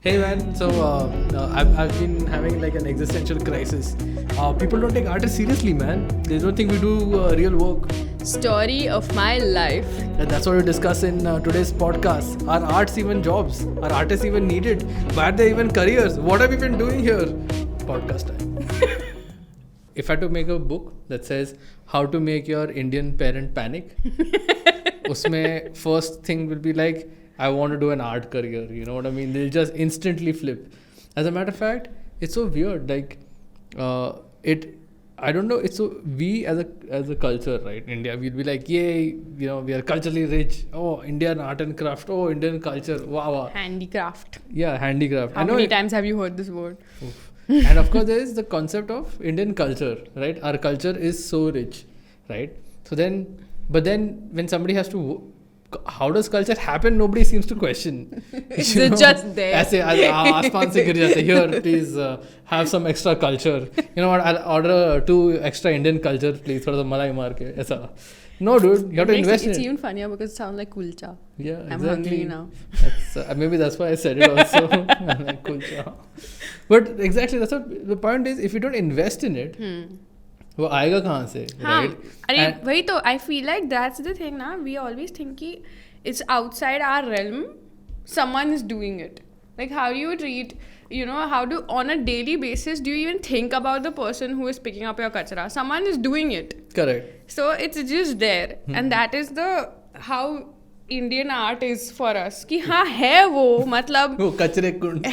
Hey man, so I've been having like an existential crisis. People don't take artists seriously, man. They don't think we do real work. Story of my life. And that's what we discuss in today's podcast. Are arts even jobs? Are artists even needed? Why are they even careers? What have we been doing here? Podcast time. If I had to make a book that says how to make your Indian parent panic, usme first thing will be like, I want to do an art career. You know what I mean? They'll just instantly flip. As a matter of fact, it's so weird. Like, I don't know. It's so, we as a culture, right? India, we'll be like, yay, you know, we are culturally rich. Oh, Indian art and craft. Oh, Indian culture. Wow, wow. Handicraft. Yeah, handicraft. How many times have you heard this word? Oof. And of course, there is the concept of Indian culture, right? Our culture is so rich, right? So then, but then when somebody has to, how does culture happen? Nobody seems to question. It's just there. ऐसे आसमान से गिर जाते. Here, please have some extra culture. You know what? I'll order 2 extra Indian culture, please. थोड़ा सा मलाई मार के ऐसा. No, dude, you have to invest in It's it. even funnier because it sounds like kulcha. Yeah, I'm exactly. hungry now. Maybe that's why I said it also. I'm like, kulcha. But exactly, that's what the point is. If you don't invest in it, वो आएगा कहाँ से, right? अरे वही तो I feel like that's the thing ना. We always think कि it's outside our realm. Someone is doing it. Like how do you treat, you know, how do on a daily basis do you even think about the person who is picking up your kachra? Someone is doing it. Correct. So it's just there, and that is the how Indian art is for us. कि हाँ है वो मतलब वो कचरे कुंड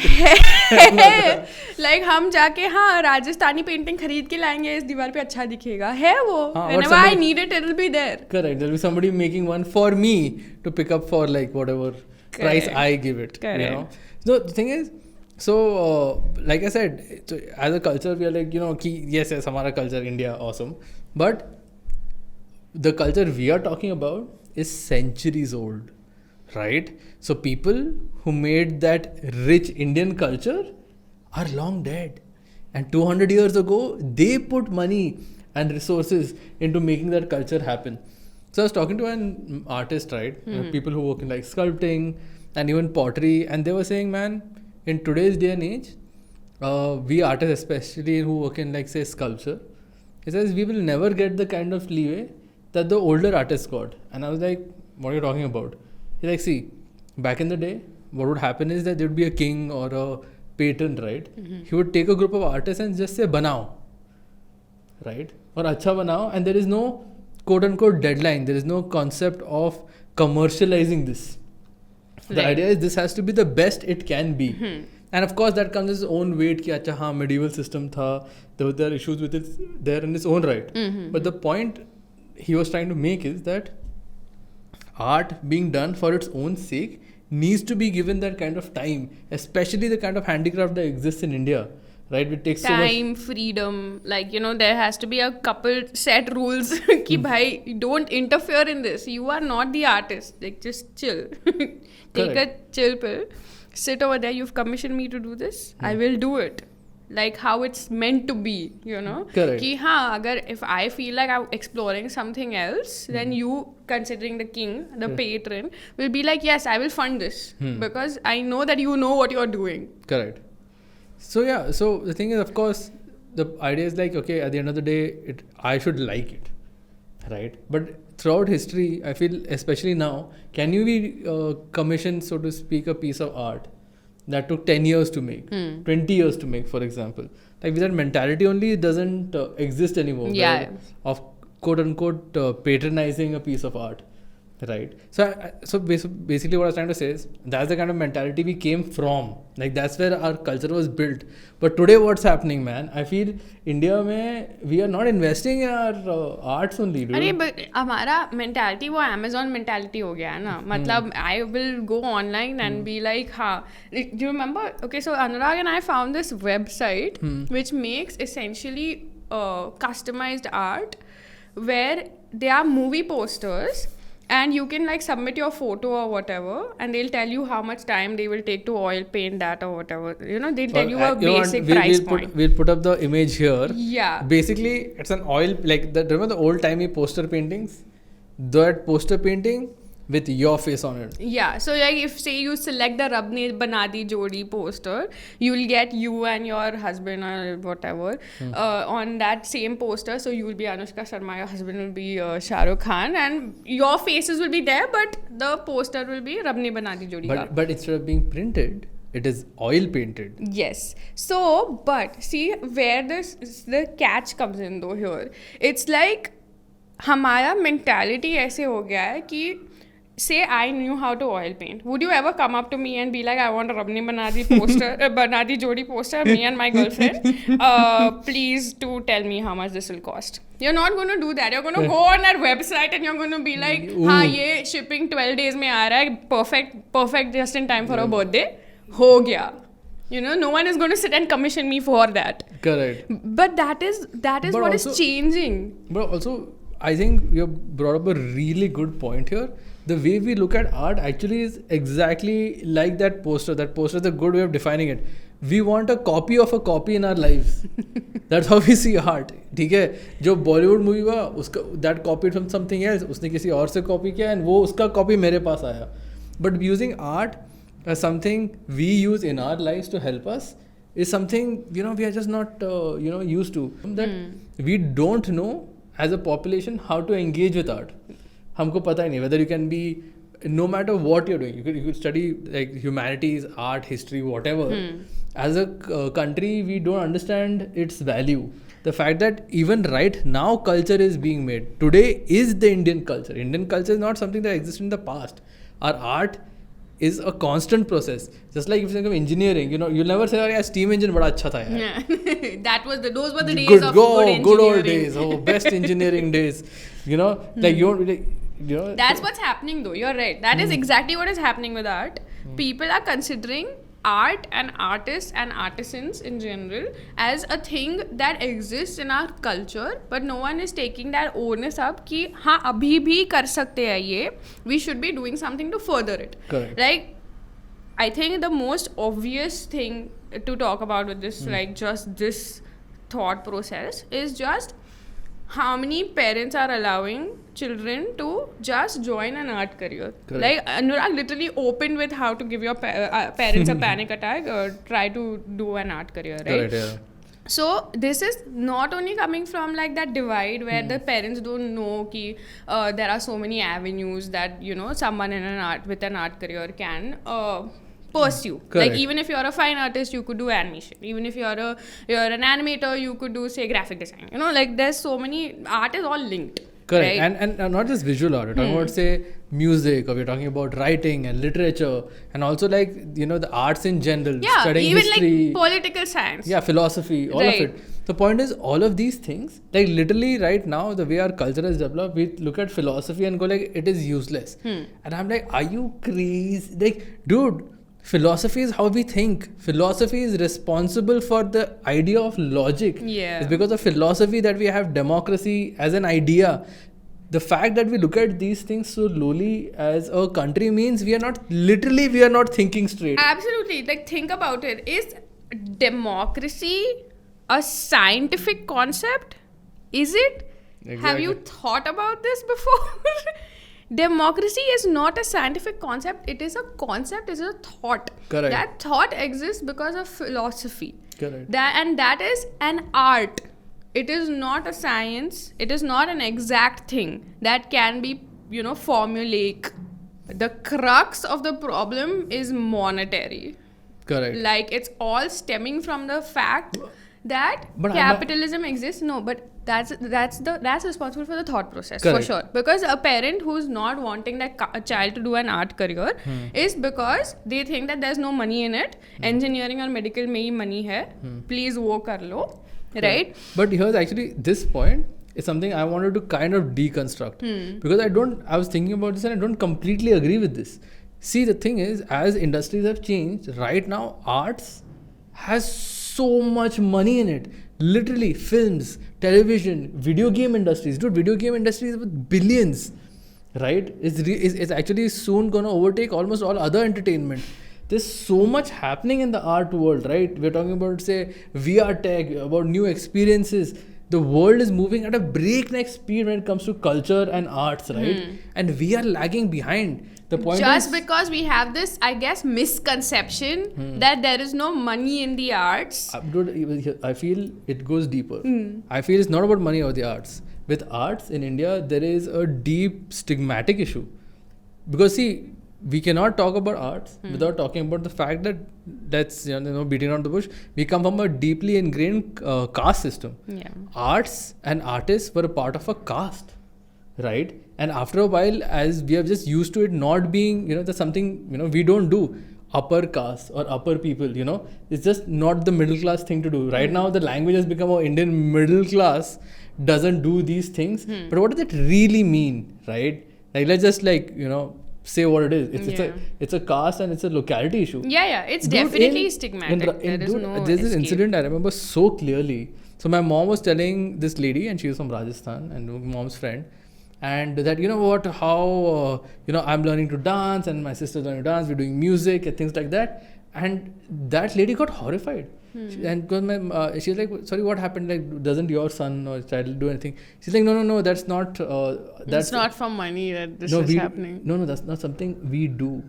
like हम जाके हाँ राजस्थानी पेंटिंग खरीद के लाएंगे इस दीवार पे अच्छा दिखेगा है वो हाँ, whenever I need it will be there. Correct. There'll be somebody making one for me to pick up for like whatever price I give it. Correct. You know. So the thing is, so like I said, so as a culture we are like, you know, yes, हमारा culture India awesome, but the culture we are talking about is centuries old, right? So people who made that rich Indian culture are long dead, and 200 years ago they put money and resources into making that culture happen. So I was talking to an artist, right? People who work in like sculpting and even pottery, and they were saying, man, in today's day and age, we artists especially who work in like say sculpture, he says we will never get the kind of leeway that the older artists got. And I was like, what are you talking about? He's like, see, back in the day, what would happen is that there would be a king or a patron, right? He would take a group of artists and just say, banao, right? Or acha banao, and there is no quote unquote deadline. There is no concept of commercializing this. The Right. idea is this has to be the best it can be. And of course, that comes its own weight. Ki, acha, haan, medieval system tha. There were issues with it there in its own right. But the point he was trying to make is that art being done for its own sake needs to be given that kind of time, especially the kind of handicraft that exists in India, right? It takes Time, freedom, like you know there has to be a couple set rules कि भाई don't interfere in this. You are not the artist. Like just chill. Take a chill pill. Sit over there. You've commissioned me to do this. I will do it. Like how it's meant to be, you know. Correct. कि हाँ अगर if I feel like I'm exploring something else, then you considering the king, the patron, will be like yes, I will fund this because I know that you know what you're doing. Correct. So yeah, so the thing is, of course, the idea is like, okay, at the end of the day, I should like it, right? But throughout history, I feel, especially now, can you be commissioned, so to speak, a piece of art that took 10 years to make, 20 years to make, for example? Like with that mentality only, it doesn't exist anymore. Yeah. Right? Of quote unquote patronizing a piece of art. Right. So basically what I was trying to say is that's the kind of mentality we came from. Like that's where our culture was built. But today what's happening, man? I feel India mein we are not investing in our arts only, dude. अरे but हमारा mentality वो Amazon mentality हो गया है ना मतलब I will go online and be like हाँ do you remember okay so Anurag and I found this website which makes essentially customized art where there are movie posters and you can like submit your photo or whatever and they'll tell you how much time they will take to oil paint that or whatever, you know, they'll tell you a basic price point. We'll put up the image here. Yeah. Basically, it's an oil, like remember the old timey poster paintings? That poster painting with your face on it. Yeah, so like if say you select the Rab Ne Bana Di Jodi poster, you'll get you and your husband or whatever on that same poster. So you will be Anushka Sharma, your husband will be Shah Rukh Khan, and your faces will be there, but the poster will be Rab Ne Bana Di Jodi ka. But instead of being printed, it is oil painted. Yes. So, but see where the catch comes in though here. It's like हमारा mentality ऐसे हो गया है कि say I knew how to oil paint. Would you ever come up to me and be like, I want a Rab Ne Bana Di poster, Bana Di Jodi poster, me and my girlfriend? Please do tell me how much this will cost. You're not going to do that. You're going to go on our website and you're going to be like, हाँ ये shipping 12 days में आ रहा है, perfect just in time for a birthday. हो गया. You know, no one is going to sit and commission me for that. Correct. But that is what also, is changing. But also, I think you brought up a really good point here. The way we look at art actually is exactly like that poster. That poster is a good way of defining it. We want a copy of a copy in our lives. That's how we see art. ठीक है, जो Bollywood movie हुआ उसका that copied from something else, उसने किसी और से copy किया and वो उसका कॉपी मेरे पास आया. But using art as something we use in our lives to help us is something, you know, we are just not used to. That we don't know as a population how to engage with art. हमको पता ही नहीं whether you can be, no matter what you're doing, you could study like humanities, art, history, whatever. As a country, we don't understand its value. The fact that even right now culture is being made. Today is the Indian culture. Indian culture is not something that existed in the past. Our art is a constant process. Just like if you think of engineering, you know, you'll never say, oh yeah, steam engine bada acha tha yaar. Yeah. Those were the days of good engineering. Good old days. Oh, best engineering days. You know, like you don't, like, you know. That's what's happening though. You're right. That is exactly what is happening with art. People are considering art and artists and artisans in general as a thing that exists in our culture, but no one is taking that onus up कि हाँ अभी भी कर सकते हैं ये. We should be doing something to further it. Correct. Like, I think the most obvious thing to talk about with this, like just this thought process, is just how many parents are allowing children to just join an art career. Correct. Like Anurag literally opened with how to give your parents a panic attack or try to do an art career, right? Correct, yeah. So this is not only coming from like that divide where the parents don't know ki there are so many avenues that, you know, someone in with an art career can pursue. Correct. Like even if you're a fine artist, you could do animation. Even if you're an animator, you could do say graphic design. You know, like there's so many, art is all linked. Correct. Right? And not just visual art. We're talking about say music, or we're talking about writing and literature, and also like, you know, the arts in general. Yeah, studying even history, like political science. yeah, philosophy, all Right. of it. The point is, all of these things, like literally right now, the way our culture has developed, we look at philosophy and go like, it is useless. And I'm like, are you crazy? Like, dude, philosophy is how we think. Philosophy is responsible for the idea of logic. Yeah. It's because of philosophy that we have democracy as an idea. The fact that we look at these things so lowly as a country means we are not thinking straight. Absolutely. Like think about it. Is democracy a scientific concept? Is it? Have you thought about this before? Democracy is not a scientific concept. It is a concept, it is a thought. Correct. That thought exists because of philosophy. Correct. That is an art. It is not a science. It is not an exact thing that can be, you know, formulaic. The crux of the problem is monetary. Correct. Like it's all stemming from the fact that But capitalism exists. No, but that's responsible for the thought process. Correct. For sure. Because a parent who's not wanting that a child to do an art career is because they think that there's no money in it. Engineering or medical में ही money है. Please वो कर लो. Right? But here's actually this point is something I wanted to kind of deconstruct. Because I was thinking about this and I don't completely agree with this. See, the thing is, as industries have changed, right now arts has so much money in it. Literally, films, television, video game industries. Dude, video game industries with billions, right? It's actually soon going to overtake almost all other entertainment. There's so much happening in the art world, right? We're talking about, say, VR tech, about new experiences. the world is moving at a breakneck speed when it comes to culture and arts, right? And we are lagging behind. The point Just is, because we have this, I guess, misconception that there is no money in the arts. dude, I feel it goes deeper. I feel it's not about money or the arts. With arts in India, there is a deep stigmatic issue. Because see, we cannot talk about arts without talking about the fact that that's beating around the bush. We come from a deeply ingrained caste system. Yeah. Arts and artists were a part of a caste, right? And after a while, as we are just used to it not being, that's something we don't do. Upper caste or upper people, it's just not the middle class thing to do. Right now, the language has become Indian middle class doesn't do these things. But what does it really mean, right? Like, let's just say what it is. It's a caste and it's a locality issue. Yeah, it's definitely stigmatic. There's this incident I remember so clearly. So my mom was telling this lady, and she was from Rajasthan, and my mom's friend, and that how I'm learning to dance and my sister's learning to dance, we're doing music and things like that, and that lady got horrified. And because she's like, sorry, what happened? Like, doesn't your son or child do anything? She's like, no, that's not. That's it's not for money that this is happening. No, that's not something we do.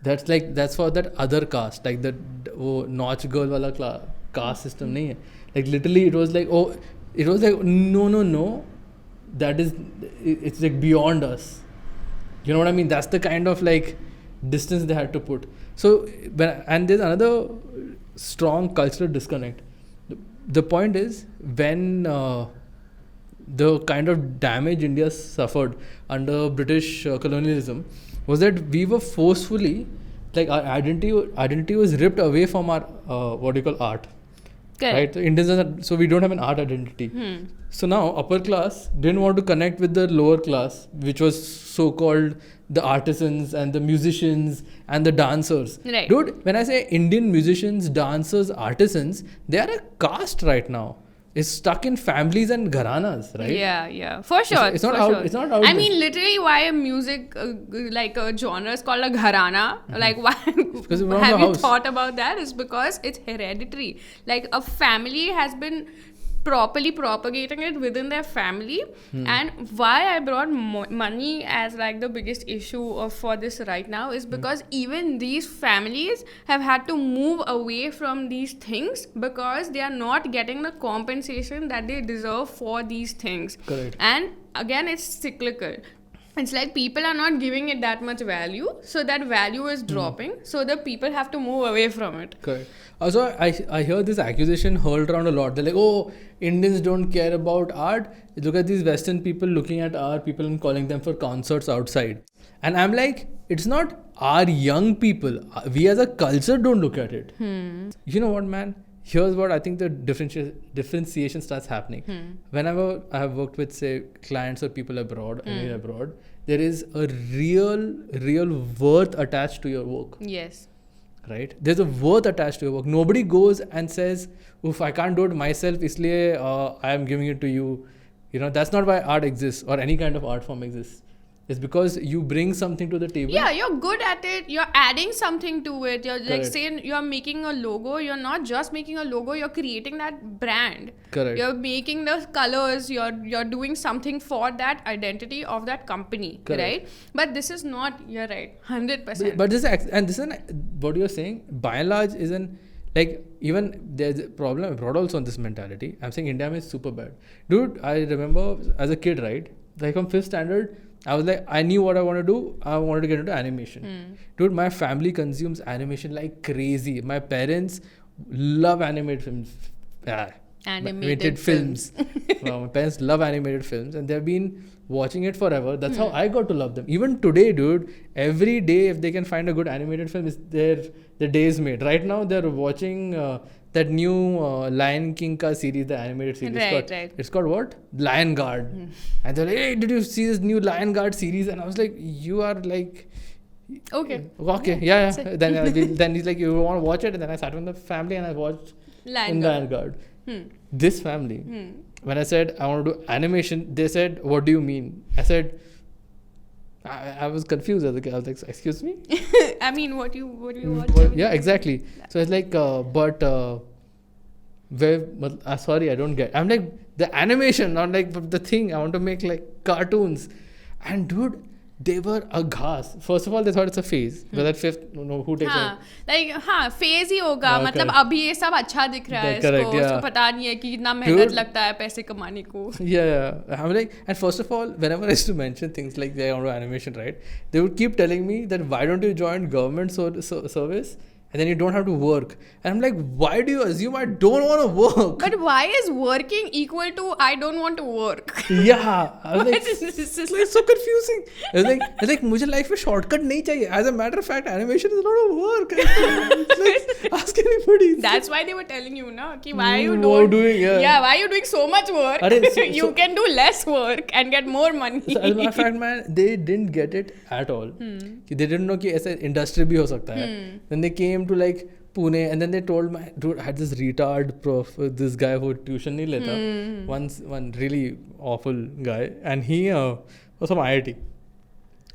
That's for that other caste, like the notch girl wala caste system nahi hai. Like literally, it was like no. It's like beyond us. You know what I mean? That's the kind of like distance they had to put. So and there's another strong cultural disconnect. The point is, when the kind of damage India suffered under British colonialism was that we were forcefully, like, our identity was ripped away from our art. Right? So we don't have an art identity. So now upper class didn't want to connect with the lower class, which was so-called the artisans and the musicians and the dancers. Right. Dude, when I say Indian musicians, dancers, artisans, they are a caste right now. It's stuck in families and gharanas, right? Yeah, for sure. It's not out. It's not out. I mean, literally, why a music like a genre is called a gharana? Like, why have you thought about that? Is because it's hereditary. Like, a family has been properly propagating it within their family. And why I brought money as like the biggest issue for this right now is because even these families have had to move away from these things because they are not getting the compensation that they deserve for these things. Correct. And again, it's cyclical. It's like people are not giving it that much value, so that value is dropping, so the people have to move away from it. Correct. Also, I hear this accusation hurled around a lot. They're like, oh, Indians don't care about art. Look at these Western people looking at our people and calling them for concerts outside. And I'm like, it's not our young people. We as a culture don't look at it. You know what, man? Here's what I think the differentiation starts happening. Whenever I have worked with, say, clients or people abroad, there is a real worth attached to your work. Yes. Right? There's a worth attached to your work. Nobody goes and says, oof, I can't do it myself, isliye I am giving it to you. That's not why art exists or any kind of art form exists. It's because you bring something to the table. Yeah, you're good at it. You're adding something to it. You're like saying you're making a logo. You're not just making a logo. You're creating that brand. Correct. You're making the colors. You're doing something for that identity of that company. Correct. Right? But this is not. You're right. 100%. But this is what you're saying. By and large, isn't like even there's a problem abroad also on this mentality. I'm saying India is super bad, dude. I remember as a kid, right? Like from 5th standard. I was like, I knew what I want to do. I wanted to get into animation. Dude, my family consumes animation like crazy. My parents love animated films. Animated films. Wow, my parents love animated films and they've been watching it forever. That's how I got to love them. Even today, dude, every day if they can find a good animated film, their day is made. Right now, they're watching that new Lion King ka series, the animated series. Right. It's called what? Lion Guard. And they're like, hey, did you see this new Lion Guard series? And I was like, you are like... Okay. Yeah. Then he's like, you want to watch it? And then I sat with the family and I watched Lion Guard. This family, when I said I want to do animation, they said, what do you mean? I said, I was confused as a kid. I was like, excuse me? I mean, what do you want? Yeah, exactly. So it's like, sorry, I don't get. I'm like, the animation, not like the thing. I want to make like cartoons, and dude, they were aghast. First of all, they thought it's a phase. But that fifth, no, who takes हाँ like हाँ phase ही होगा हाँ, मतलब correct. अभी ये सब अच्छा दिख रहा है Correct, इसको yeah. उसको पता नहीं है कि कितना मेहनत Dude. लगता है पैसे कमाने को Yeah, I'm like, and first of all, whenever I used to mention things like they want to animation, right? They would keep telling me that why don't you join government service, and then you don't have to work. And I'm like, why do you assume I don't want to work? but why is working equal to I don't want to work Yeah, I was like, This is it's like so confusing. It's like मुझे life में shortcut नहीं चाहिए. As a matter of fact, animation is a lot of work. It's like, ask anybody. that's why they were telling you na कि why you What don't doing, yeah. why you doing so much work अरे, you can do less work and get more money So, as a matter of fact, man, they didn't get it at all. कि they didn't know कि ऐसे industry भी हो सकता है. Then they came to like Pune, and then they told my dude, I had this retard prof, this guy who tuition नहीं लेता. One really awful guy, and he was from IIT.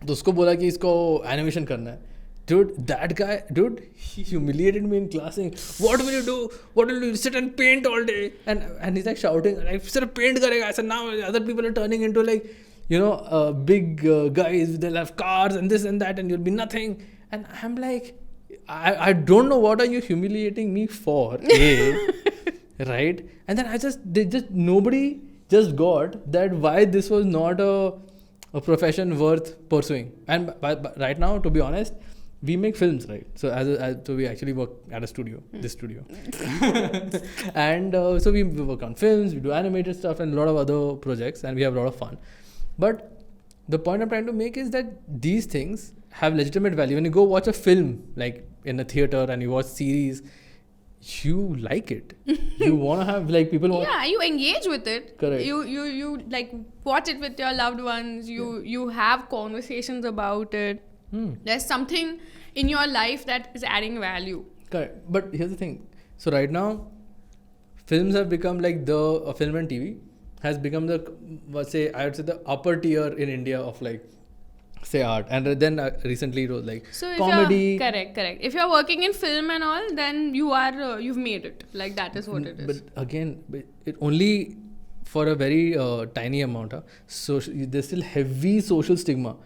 तो उसको बोला कि इसको animation करना है. Dude, that guy, dude, he humiliated me in class saying, what will you do? What will you sit and paint all day? And he's like shouting, like, sir, paint karega. I said, now other people are turning into like, you know, big guys. They'll have cars and this and that, and you'll be nothing. And I'm like, I don't know what are you humiliating me for, A, right? And then nobody just got that why this was not a profession worth pursuing. And but right now, to be honest, we make films, right? So so we actually work at a studio, this studio, and so we work on films, we do animated stuff, and a lot of other projects, and we have a lot of fun. But the point I'm trying to make is that these things have legitimate value. When you go watch a film, like in a theater, and you watch series, you like it. You want to have like people. yeah you engage with it Correct. you like watch it with your loved ones you have conversations about it there's something in your life that is adding value Correct. But here's the thing. So right now, films have become like film and TV has become the I would say the upper tier in India of like say art. And then recently it was like so if comedy. you're correct if you're working in film and all then you are you've made it like that is what it is But again, it only for a very tiny amount. So there's still heavy social stigma.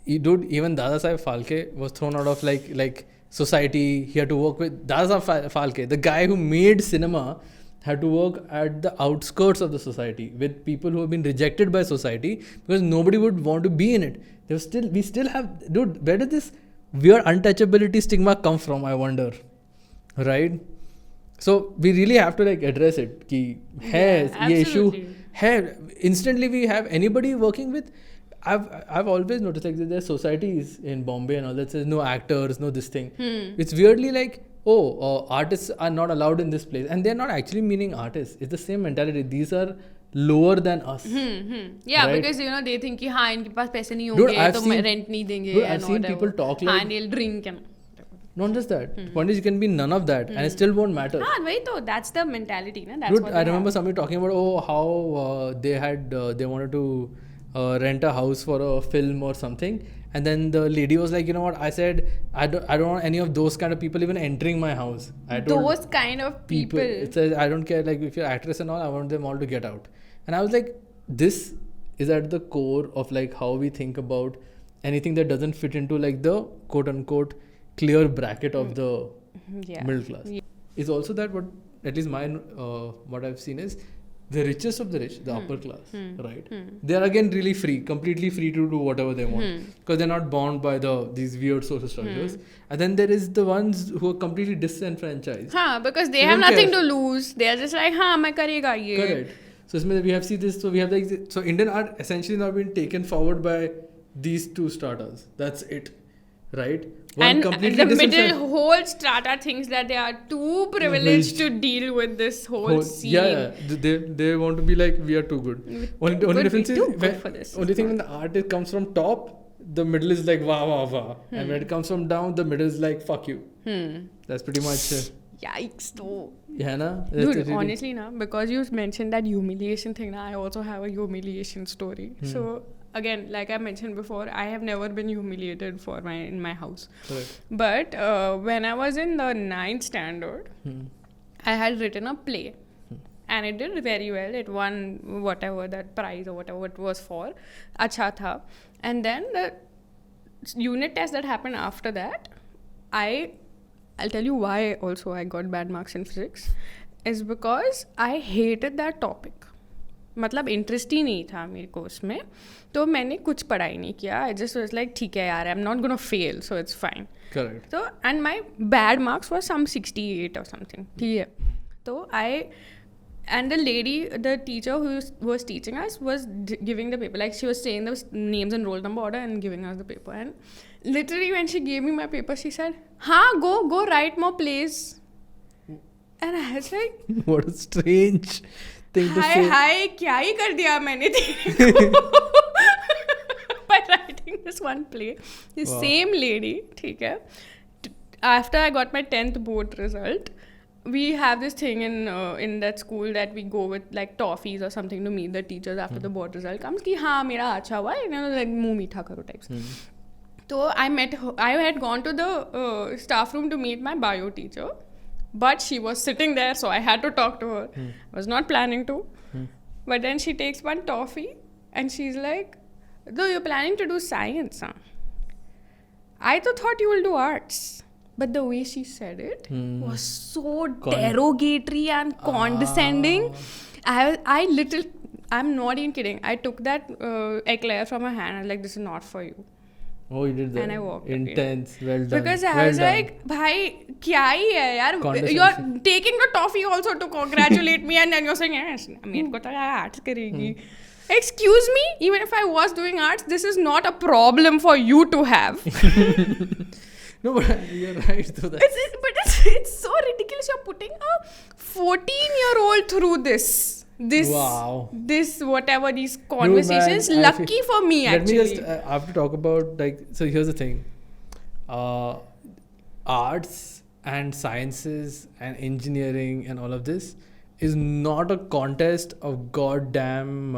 Dude, even Dada Saheb Phalke was thrown out of like society. He had to work with Dada Saheb Phalke, the guy who made cinema, had to work at the outskirts of the society with people who have been rejected by society because nobody would want to be in it. We still have, dude, where did this weird untouchability stigma come from, I wonder, right? So we really have to like address it कि है ये issue है. Instantly we have anybody working with. I've always noticed like there's societies in Bombay and all that says no actors, no this thing. It's weirdly like, artists are not allowed in this place, and they're not actually meaning artists. It's the same mentality. These are lower than us. Yeah, right? because you know they think कि हाँ इनके पास पैसे नहीं Dude, होंगे I've तो seen- rent नहीं देंगे Dude, and I've seen people whatever. talk like- and they'll drink and Not just that. The point is you can be none of that, and it still won't matter. हाँ वही तो that's the mentality ना that's Dude, what I they remember have. somebody talking about how they wanted to rent a house for a film or something, and then the lady was like, you know what? I said I don't want any of those kind of people even entering my house. I told Those kind of people. It says I don't care. Like if you're actress and all, I want them all to get out. And I was like, this is at the core of like how we think about anything that doesn't fit into like the quote unquote clear bracket of the Yeah. middle class. Is also that what at least mine what I've seen is the richest of the rich, the upper class, right? They are again really free, completely free to do whatever they want because they're not bound by these weird social structures. And then there is the ones who are completely disenfranchised. हाँ because they They have don't nothing care. to lose. They are just like हाँ मैं करेगा ये. Correct. So इसमें we have seen this. So we have like so Indian art essentially now been taken forward by these two stratas. That's it, right? One And completely the disenfranchised- middle whole strata thinks that they are too privileged to deal with this whole scene. Yeah. They want to be like we are too good. Only Could difference be is too good when- for this. only thing when the art comes from top, the middle is like wah wah wah, and when it comes from down, the middle is like fuck you. That's pretty much. Yikes though. Yeah, na. Dude, honestly na, because you mentioned that humiliation thing na, I also have a humiliation story. So again, like I mentioned before, I have never been humiliated in my house. Correct. But when I was in the 9th standard, I had written a play. and it did very well. It won whatever that prize or whatever it was for. Acha tha. And then the unit test that happened after that, I'll tell you why also I got bad marks in physics, is because I hated that topic. मतलब interest ही नहीं था मेरे को उसमें, तो मैंने कुछ पढ़ाई नहीं किया. आई जस्ट वाज लाइक ठीक है यार, I am not gonna fail, so it's fine. Correct. तो and my bad marks were some 68 or something. ठीक है. तो आई and the teacher who was teaching us was giving the paper, like she was saying the names and roll number order and giving us the paper. And literally when she gave me my paper, she said, go write more plays. And I was like, what a strange thing to say. Hi, क्या ही कर दिया मैंने तेरे को by writing this one play. The same lady, ठीक है. After I got my 10th board result, we have this thing in that school that we go with like toffees or something to meet the teachers after the board result comes कि हाँ मेरा अच्छा हुआ है, you know, like मुँह मीठा करो types. So I had gone to the staff room to meet my bio teacher, but she was sitting there, so I had to talk to her. I was not planning to, but then she takes one toffee and she's like, though you're planning to do science, huh? I thought you will do arts. But the way she said it was so derogatory and condescending. I'm not even kidding. I took that eclair from her hand. I was like, this is not for you. Oh, you did that. And I walked Intense. away. Well done. Because I well was done. like, bhai, kya hi hai yaar? You're taking the toffee also to congratulate me, and then you're saying, yes, मेरे को तो arts करेगी. Excuse me, even if I was doing arts, this is not a problem for you to have. No, but you're right. Though that. It's so ridiculous. You're putting a 14-year-old through this. Wow. This whatever these conversations. Man, lucky for me, actually. Let me just I have to talk about like. So here's the thing. Arts and sciences and engineering and all of this is not a contest of goddamn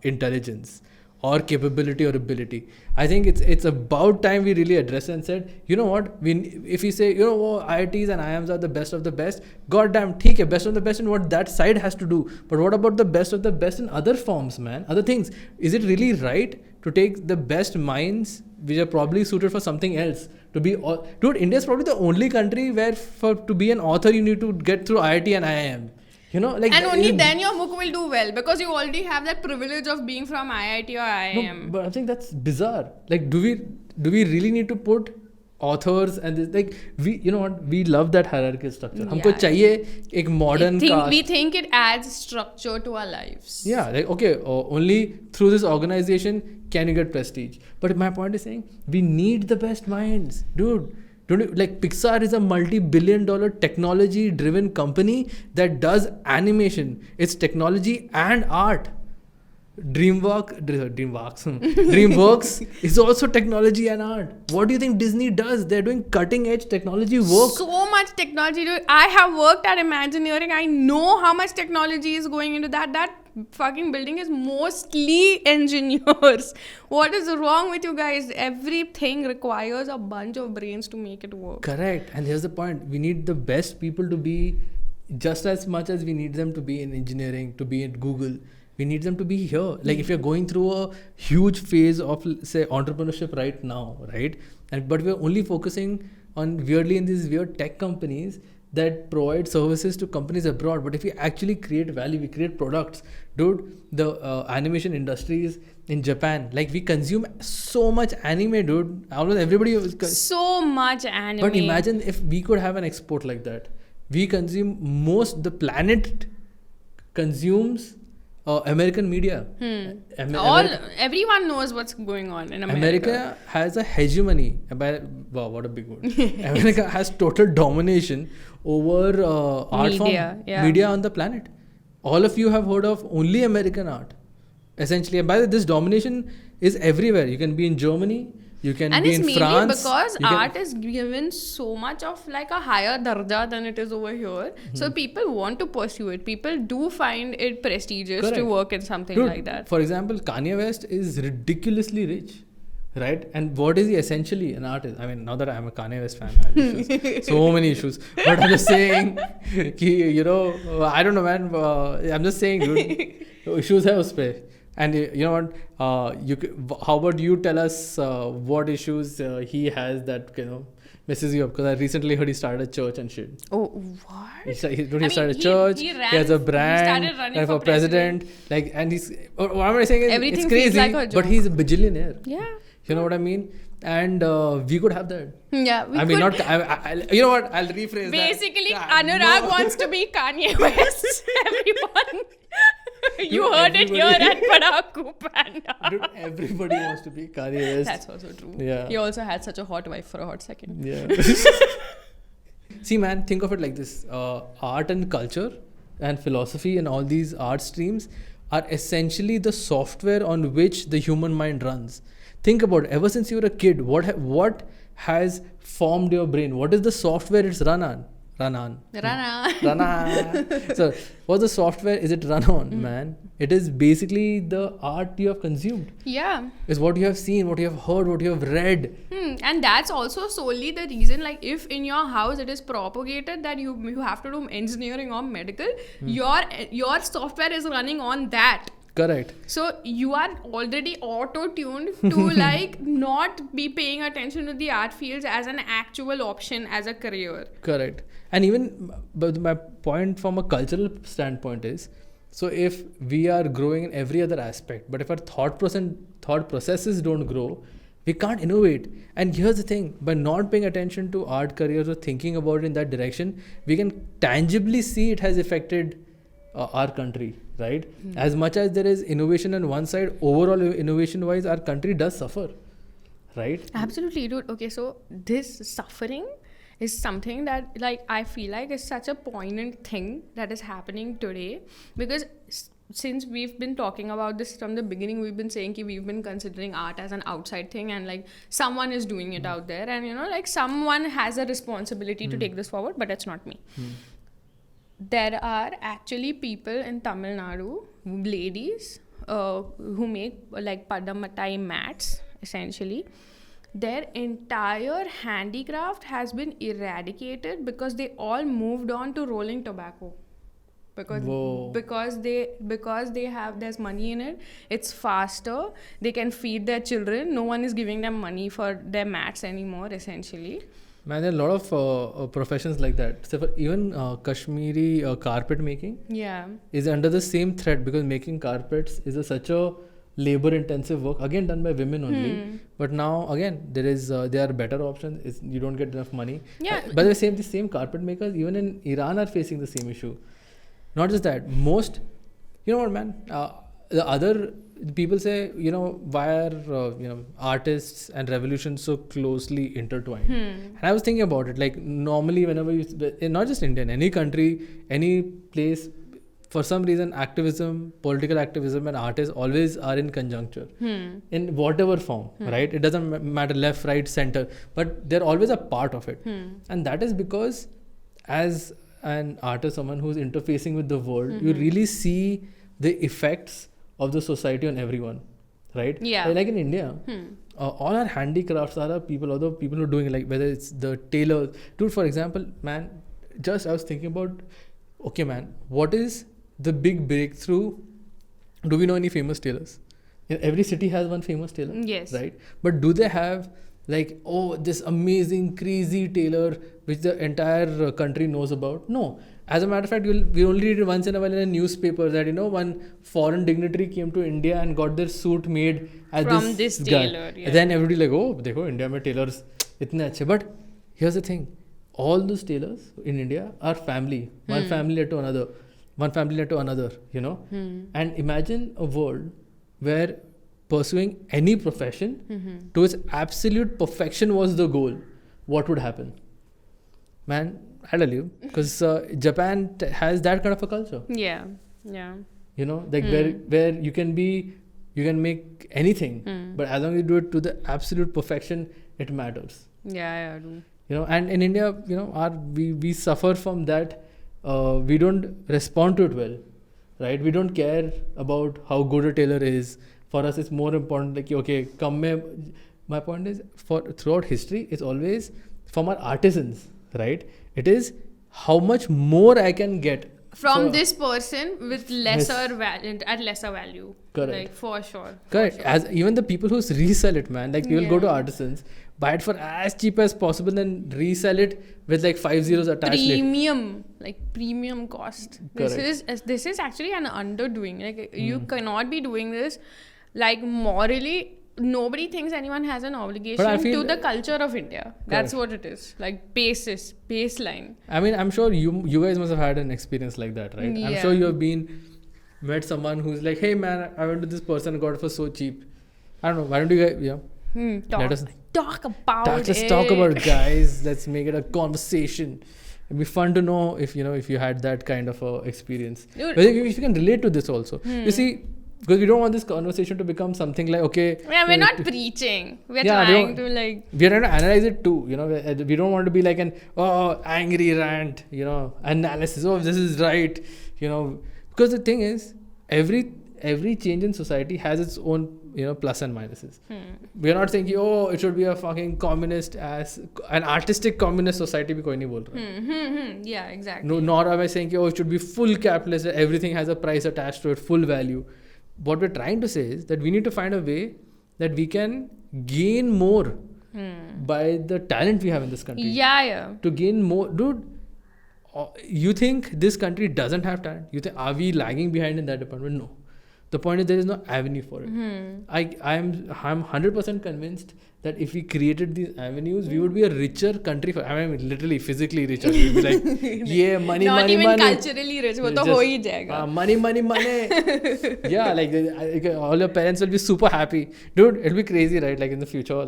intelligence or capability or ability. I think it's about time we really address it and said, you know what, if we say, you know, IITs and IIMs are the best of the best, goddamn, theek hai, best of the best in what that side has to do. But what about the best of the best in other forms, man? Other things. Is it really right to take the best minds which are probably suited for something else to be... Dude, India is probably the only country where to be an author you need to get through IIT and IIM. You know, like, and only then your book will do well because you already have that privilege of being from IIT or IIM. No, but I think that's bizarre. Like, do we really need to put authors and this, like, we, you know what, we love that hierarchical structure. Humko chahiye ek modern caste. We think it adds structure to our lives. Yeah, like, okay, only through this organization can you get prestige. But my point is saying we need the best minds, dude. Don't you, like, Pixar is a multi-billion-dollar technology-driven company that does animation. It's technology and art. DreamWorks is also technology and art. What do you think Disney does? They're doing cutting-edge technology work. So much technology. I have worked at Imagineering. I know how much technology is going into that. That fucking building is mostly engineers. What is wrong with you guys? Everything requires a bunch of brains to make it work. Correct. And here's the point. We need the best people to be just as much as we need them to be in engineering, to be in Google. We need them to be here. Like, if you're going through a huge phase of, say, entrepreneurship right now, right? But we're only focusing on weirdly in these weird tech companies that provide services to companies abroad. But if we actually create value, we create products. Dude, the animation industries in Japan, like, we consume so much anime, dude. Almost everybody... So much anime. But imagine if we could have an export like that. We consume the planet consumes American media. Everyone knows what's going on in America. America has a hegemony. Wow, what a big word. America has total domination over art media on the planet. All of you have heard of only American art. Essentially, by the way, this domination is everywhere. You can be in Germany, you can be in France. And it's mainly because art is given so much of like a higher darja than it is over here. So people want to pursue it. People do find it prestigious to work in something like that. For example, Kanye West is ridiculously rich. right? And what is he essentially? An artist. I mean, now that I'm a Kanye West fan, I have issues. So many issues. But I'm just saying, you know, I don't know, man. I'm just saying, dude, issues hai uspe. And you know what? How about you tell us what issues he has that, you know, messes you up? Because I recently heard he started a church and shit. Oh, what? He started a church. He has a brand. He started running for president. Like, and he's. What am I saying is, Everything it's crazy. feels like a But joke. he's a bajillionaire. Yeah. You know what I mean? And we could have that. Yeah, I mean, not. You know what? I'll rephrase basically, that. Anurag wants to be Kanye West. Everyone. You heard it here at Padaku Panda. Dude, everybody wants to be Kanye West. That's also true. Yeah. He also had such a hot wife for a hot second. Yeah. See, man, think of it like this: art and culture, and philosophy, and all these art streams are essentially the software on which the human mind runs. Think about it. Ever since you were a kid, what has formed your brain? What is the software it's run on? Rana. So, what's the software is it run on, man? It is basically the art you have consumed. Yeah. It's what you have seen, what you have heard, what you have read. And that's also solely the reason, like, if in your house it is propagated that you have to do engineering or medical, your software is running on that. Correct. So you are already auto-tuned to like not be paying attention to the art fields as an actual option as a career. Correct. And even, but my point from a cultural standpoint is, so if we are growing in every other aspect, but if our thought processes don't grow, we can't innovate. And here's the thing, by not paying attention to art careers or thinking about it in that direction, we can tangibly see it has affected our country, right? As much as there is innovation on one side, overall innovation wise, our country does suffer, right? Absolutely, dude. Okay, so this suffering is something that, like, I feel like is such a poignant thing that is happening today, because since we've been talking about this from the beginning, we've been saying that we've been considering art as an outside thing, and like someone is doing it out there, and you know, like someone has a responsibility to take this forward, but it's not me. There are actually people in Tamil Nadu, ladies, who make like Padamatai mats, essentially. Their entire handicraft has been eradicated because they all moved on to rolling tobacco. Because they have, there's money in it, it's faster, they can feed their children, no one is giving them money for their mats anymore, essentially. Man, there are a lot of professions like that. So for even Kashmiri carpet making is under the same threat, because making carpets is such a labor intensive work, again done by women only. But now again there are better options. You don't get enough money. But the same carpet makers even in Iran are facing the same issue. Not just that, most, you know what, man, the other people say, you know, why are artists and revolutions so closely intertwined? And I was thinking about it, like normally whenever not just India, in any country, any place, for some reason activism, political activism and artists always are in conjuncture in whatever form, right? It doesn't matter left, right, center, but they're always a part of it. And that is because as an artist, someone who's interfacing with the world, you really see the effects of the society on everyone, right? Like in India, all our handicrafts are people who are doing it, like whether it's the tailors. Dude, for example, man, just I was thinking about, okay, man, what is the big breakthrough? Do we know any famous tailors? Every city has one famous tailor, right? But do they have like, oh, this amazing crazy tailor which the entire country knows about? No. As a matter of fact, we only read once in a while in a newspaper that, you know, one foreign dignitary came to India and got their suit made as from this guy. tailor. And then everybody like, oh, dekho, India mein tailors itne achhe. But here's the thing, all those tailors in India are family. One family led to another. One family led to another, you know. And imagine a world where pursuing any profession to its absolute perfection was the goal. What would happen? Man, I tell you, because Japan has that kind of a culture. Yeah. You know, like where you can make anything, but as long as you do it to the absolute perfection, it matters. Yeah. You know, and in India, you know, we suffer from that. We don't respond to it well, right? We don't care about how good a tailor is. For us, it's more important, like, okay, my point is, for throughout history, it's always from our artisans, right? It is how much more I can get from for- this person with lesser value, at lesser value. Correct. Like for sure. Correct. As even the people who resell it, man, like they will go to Yeah. artisans, buy it for as cheap as possible, then resell it with like 5 zeros attached. later. Premium cost. Correct. This is actually an underdoing. Like you cannot be doing this. Like morally, nobody thinks anyone has an obligation feel- to the culture of India. That's what it is. Like baseline. I mean, I'm sure you guys must have had an experience like that, right? I'm Yeah. sure you have met someone who's like, hey man, I went to this person and got it for so cheap. I don't know. Why don't you guys, let us Talk about let's it. talk about it, guys. Let's make it a conversation. It'd be fun to know if you had that kind of a experience. Dude. But if you can relate to this also. You see, because we don't want this conversation to become something like, okay, Yeah, we're not preaching. We're Yeah, we trying don't- to like. we're trying to analyze it too. We don't want to be like an angry rant. Analysis. Oh, this is right. Because the thing is, every change in society has its own plus and minuses. We are not saying it should be a fucking communist as an artistic communist society. भी कोई नहीं बोल रहा. Yeah, exactly. No, nor am I saying it should be full capitalist. Everything has a price attached to it, full value. What we're trying to say is that we need to find a way that we can gain more by the talent we have in this country. Yeah. To gain more, dude. You think this country doesn't have talent? You think, are we lagging behind in that department? No. The point is there is no avenue for it. I'm 100% convinced that if we created these avenues, we would be a richer country. I mean, literally, physically richer. We'd be like, yeah, money, Not money, even money. culturally rich. वो तो हो ही जाएगा. Money, money, money. Yeah, like all your parents will be super happy. Dude, it'll be crazy, right? Like in the future,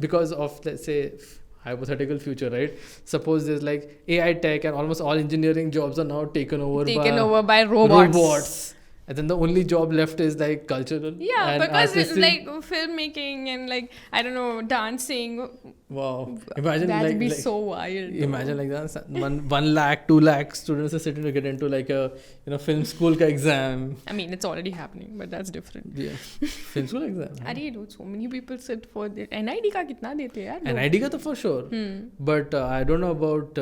because of, let's say, hypothetical future, right? Suppose there's like AI tech and almost all engineering jobs are now taken over by robots. And then the only job left is like cultural. Yeah, and because it's artistic. like filmmaking and like, I don't know, dancing. Wow. Imagine That'd like, be like so wild. imagine like that. 1 lakh, 2 lakh students are sitting to get into like a film school ka exam. I mean, it's already happening, but that's different. Yeah. Film school exam. Arey, dude, so many people sit for the NID का कितना देते हैं यार? NID ka to for sure. But I don't know about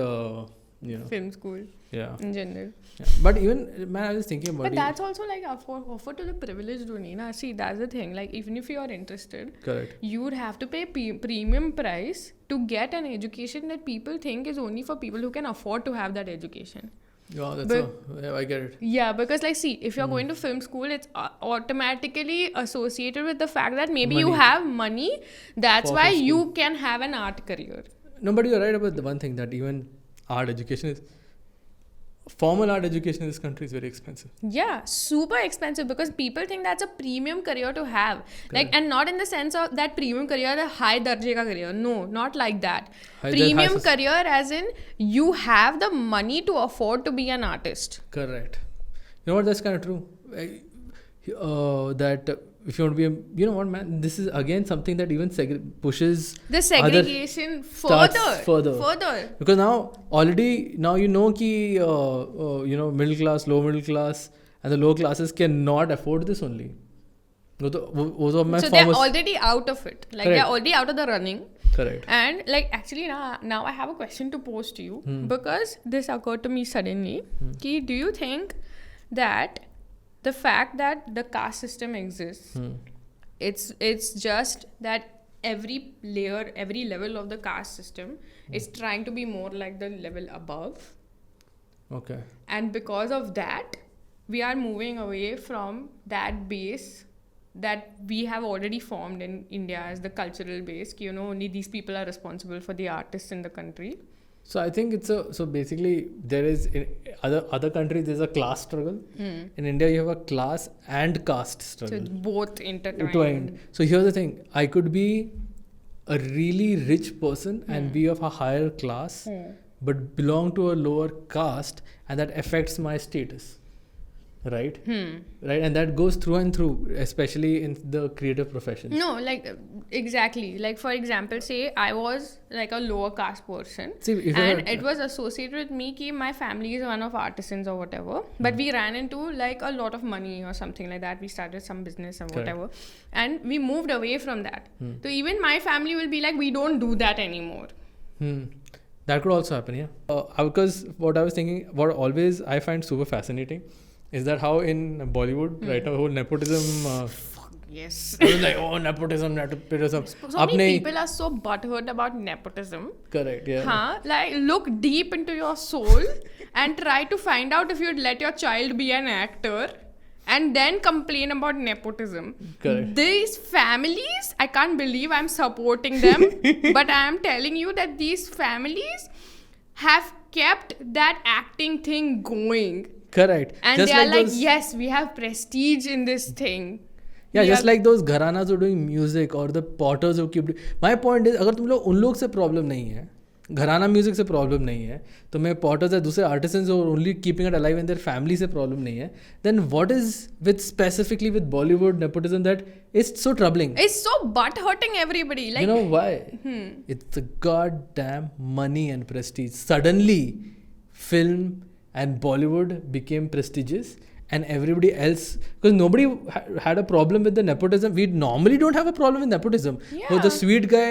Film school yeah. in general. Yeah. But even, man, I was thinking about But it. that's also like offer to the privileged only, na? See, that's the thing. Like, even if you are interested, Correct. you would have to pay premium price to get an education that people think is only for people who can afford to have that education. Yeah, that's But- yeah, I get it. Yeah, because like, see, if you're going to film school, it's automatically associated with the fact that maybe you Money. have money. That's For why film you can have an art career. No, but you're right about the one thing that even art education is, formal art education in this country is very expensive. Yeah, super expensive because people think that's a premium career to have. Like, and not in the sense of that premium career, the high darje ka career. No, not like that. Premium career as in you have the money to afford to be an artist. Correct. You know what? That's kind of true. That if you want to be you know what, man, this is again something that even pushes The segregation starts further. because now you know ki middle class, low middle class and the low classes cannot afford this only. So they're already out of it. Like, they're already out of the running. Correct. And like, actually now I have a question to pose to you because this occurred to me suddenly. Ki, do you think that the fact that the caste system exists, it's just that every level of the caste system is trying to be more like the level above, Okay. and because of that we are moving away from that base that we have already formed in India as the cultural base. Only these people are responsible for the artists in the country. So I think so basically there is in other countries there's a class struggle. In India you have a class and caste So struggle. it's both intertwined. So here's the thing. I could be a really rich person and be of a higher class but belong to a lower caste, and that affects my status. right? Right, and that goes through and through, especially in the creative professions. No, like exactly. Like for example, say I was like a lower caste person, See, if and you're- it was associated with me ki my family is one of artisans or whatever. But we ran into like a lot of money or something like that. We started some business or Correct. whatever, and we moved away from that. So even my family will be like, we don't do that anymore. That could also happen, yeah. Because what I was thinking, what always I find super fascinating, is that how in Bollywood, right, now whole nepotism. Yes. I was like, oh, nepotism. So many people are so butthurt about nepotism. Correct, yeah. Huh? Like, look deep into your soul and try to find out if you'd let your child be an actor and then complain about nepotism. Correct. These families, I can't believe I'm supporting them, but I am telling you that these families have kept that acting thing going. Correct. And Just they are like, those- yes, we have prestige in this thing. Yeah, We just are- like those घरानाs who are doing music or the potters who keep doing. My point is, अगर तुम लोग उन लोग से problem नहीं है, घराना music से प्रॉब्लम नहीं है, तो मैं पॉटर्स या दूसरे आर्टिसंस और only keeping it alive in their family से प्रॉब्लम नहीं है, then what is with specifically with Bollywood nepotism that is so troubling? It's so butt hurting everybody. Like, You know why? It's the goddamn money and prestige. Suddenly, film and Bollywood became prestigious, and everybody else, because nobody had a problem with the nepotism. We normally don't have a problem with nepotism. Yeah. Oh, the sweet guy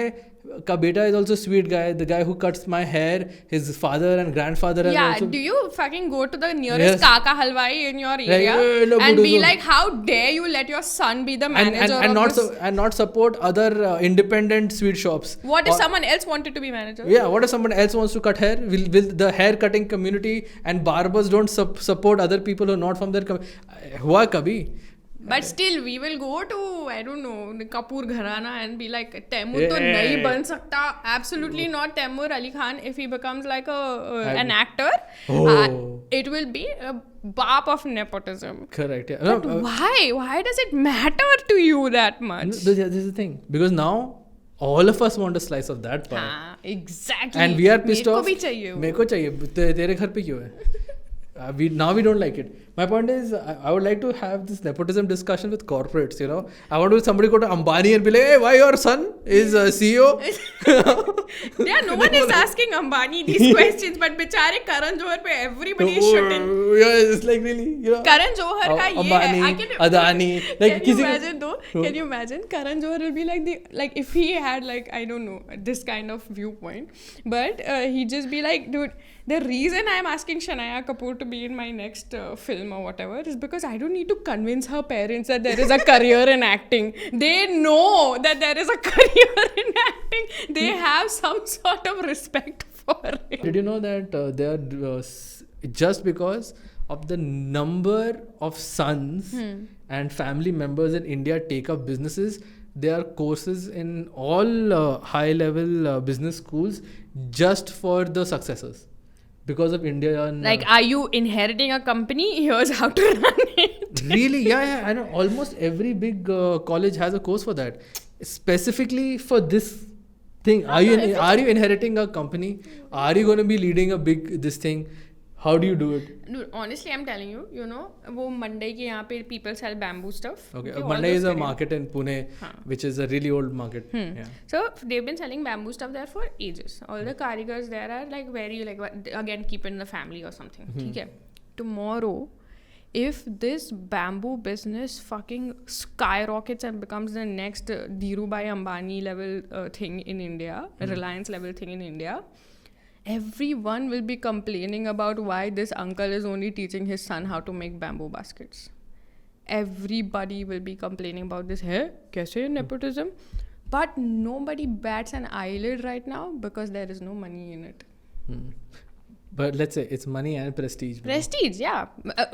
ka beta is also sweet guy. The guy who cuts my hair, his father and grandfather are yeah, also. do you fucking go to the nearest Yes. Kaka Halwai in your area no, and be Buddhism. like, how dare you let your son be the and, manager and, and of not this? and not support other independent sweet shops. What if Or- someone else wanted to be manager? Yeah, what if someone else wants to cut hair? Will the hair cutting community and barbers don't support other people who are not from their हुआ कभी? But still, we will go to, I don't know, Kapoor Gharana and be like, Taimur to Yeah. nahi ban sakta. Absolutely not Taimur Ali Khan. If he becomes like an actor, Oh. it will be a bap of nepotism. Correct. Yeah. But why? Why does it matter to you that much? This is the thing, because now all of us want a slice of that pie, हाँ, exactly. and we are pissed मेरे off. को भी चाहिए वो. मेरे को चाहिए. तेरे घर पे क्यों है? We don't like it. My point is, I would like to have this nepotism discussion with corporates. You know, I want to somebody go to Ambani and be like, hey, why your son is a CEO? Yeah, no one is asking Ambani these questions, but बेचारे Karan Johar पे everybody is shooting. Yeah, it's like really, you know. Karan Johar का ये है. I Ambani, Adani, like can you किसी imagine though? Can you imagine? Karan Johar will be like if he had like, I don't know, this kind of viewpoint, but he'd just be like, dude, the reason I'm asking Shania Kapoor to be in my next film or whatever is because I don't need to convince her parents that there is a career in acting. They know that there is a career in acting. They have some sort of respect for it. Did you know that they are just because of the number of sons and family members in India take up businesses, there are courses in all high-level business schools just for the successors. Because of India and Like, are you inheriting a company? Here's how to run it. really, yeah, I know. Almost every big college has a course for that, specifically for this thing. Are you inheriting a company? Are you going to be leading a big this thing? How do you do it? Dude, honestly, I'm telling you, you know, वो Monday के यहाँ पे people sell bamboo stuff. Okay, all Monday those is a career- market in Pune, which is a really old market. Yeah. So they've been selling bamboo stuff there for ages. All the karigars there are like very like again keep it in the family or something. ठीक है. Tomorrow, if this bamboo business fucking skyrockets and becomes the next Dhirubhai Ambani level thing in India, Reliance level thing in India, everyone will be complaining about why this uncle is only teaching his son how to make bamboo baskets. Everybody will be complaining about this. Hey, kaise nepotism? But nobody bats an eyelid right now because there is no money in it. But let's say it's money and prestige. bro. Prestige, yeah.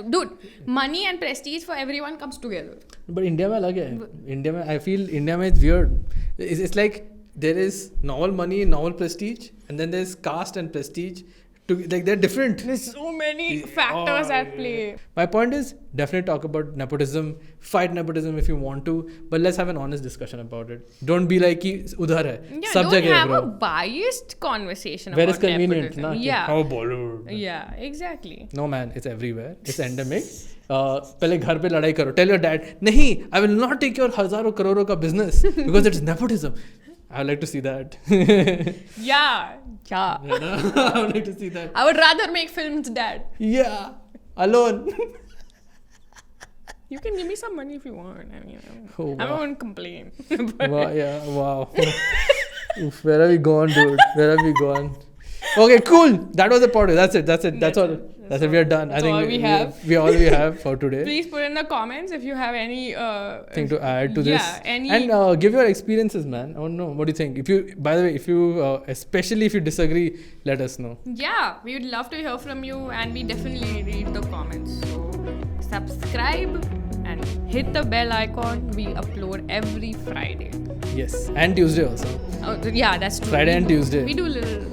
Dude, money and prestige for everyone comes together. But India में अलग है. India में I feel India में it's weird. It's like there is normal money, normal prestige, and then there's caste and prestige like they're different. There's so many factors at play. My point is, definitely talk about nepotism, fight nepotism if you want to, but let's have an honest discussion about it. Don't be like कि उधर है, Yeah, सब don't जगह है have a bro. biased conversation Where about is convenient, nepotism. ना? Yeah. How Bollywood. Yeah, exactly. No man, it's everywhere. It's endemic. पहले घर पे लड़ाई करो. Tell your dad, नहीं, I will not take your हजारों करोड़ों का business because it's nepotism. I would like to see that. Yeah. I would like to see that. I would rather make films, Dad. Yeah, alone. You can give me some money if you want. I mean, Oh, I wow. won't complain. Wow, yeah, wow. Oof, where have we gone, dude? Where have we gone? Okay, cool. That was the podcast. That's it. That's all. That's it. We are done. That's I think all we have. We all we have for today. Please put in the comments if you have any Thing to add to this. Yeah, any. And give your experiences, man. I want to know. What do you think? If you, by the way, if you, especially if you disagree, let us know. Yeah, we would love to hear from you, and we definitely read the comments. So subscribe and hit the bell icon. We upload every Friday. Yes, and Tuesday also. Oh, yeah, that's true. Friday and Tuesday. We do little.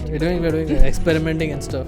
We're doing experimenting and stuff.